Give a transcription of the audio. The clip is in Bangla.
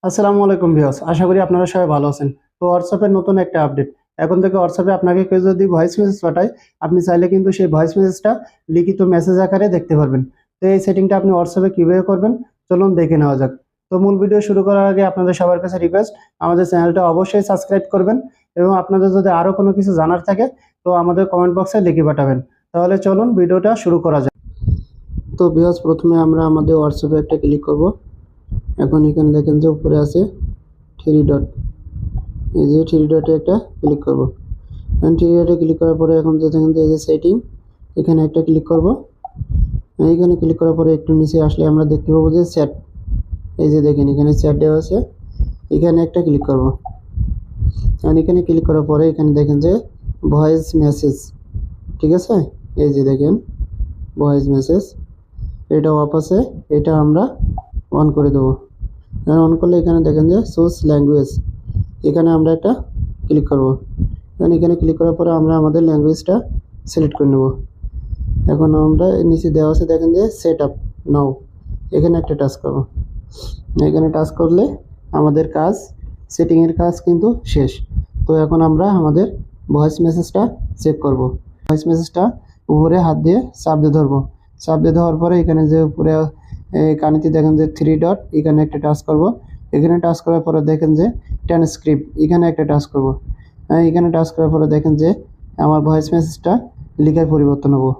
আসসালামু আলাইকুম ভিউয়ার্স, আশা করি আপনারা সবাই ভালো আছেন। তো হোয়াটসঅ্যাপের নতুন একটা আপডেট। এখন থেকে হোয়াটসঅ্যাপে আপনাকে কেউ যদি ভয়েস মেসেজ পাঠায়, আপনি চাইলে কিন্তু সেই ভয়েস মেসেজটা লিখিত মেসেজ আকারে দেখতে পারবেন। তো এই সেটিংটা আপনি হোয়াটসঅ্যাপে কিভাবে করবেন, চলুন দেখে নেওয়া যাক। তো মূল ভিডিও শুরু করার আগে আপনাদের সবার কাছে রিকোয়েস্ট, আমাদের চ্যানেলটা অবশ্যই সাবস্ক্রাইব করবেন এবং আপনাদের যদি আরও কোনো কিছু জানার থাকে তো আমাদের কমেন্ট বক্সে লিখে পাঠাবেন। তাহলে চলুন ভিডিওটা শুরু করা যাক। তো ভিউয়ার্স, প্রথমে আমরা আমাদের হোয়াটসঅ্যাপে একটা ক্লিক করব। এখন এখানে দেখেন যে উপরে আছে থ্রি ডট, এই যে থ্রি ডটে একটা ক্লিক করব। এখন থ্রি ডটে ক্লিক করার পরে এখন যে দেখেন যে এই যে সেটিং, এখানে একটা ক্লিক করব। এইখানে ক্লিক করার পরে একটু নিচে আসলে আমরা দেখতে পাবো যে চ্যাট, এই যে দেখেন এখানে চ্যাট দেওয়া আছে, এখানে একটা ক্লিক করব। আর এখানে ক্লিক করার পরে এখানে দেখেন যে ভয়েস মেসেজ, ঠিক আছে, এই যে দেখেন ভয়েস মেসেজ, এটা অফ আছে, এটা আমরা অন করে দেবো। অন করলে এখানে দেখেন যে চুজ ল্যাঙ্গুয়েজ, এখানে আমরা একটা ক্লিক করব। এখানে ক্লিক করার পরে আমরা আমাদের ল্যাঙ্গুয়েজটা সিলেক্ট করে নেব। এখন আমরা নিচে দেওয়া আছে দেখেন যে সেট আপ নাও, এখানে একটা টাচ করব। এখানে টাচ করলে আমাদের কাজ, সেটিংয়ের কাজ কিন্তু শেষ। তো এখন আমরা আমাদের ভয়েস মেসেজটা চেক করব। ভয়েস মেসেজটা উপরে হাত দিয়ে চাপ দিয়ে ধরবো। চাপ দিয়ে ধরার পরে এখানে যে উপরে কানেতে দেখেন যে থ্রি ডট, এখানে একটা টাচ করব। এখানে টাচ করার পরে দেখেন যে ট্রান্সক্রিপ্ট, এখানে একটা টাচ করব। এখানে টাচ করার পরে দেখেন যে আমার ভয়েস মেসেজটা লিখার পরিবর্তন হবো।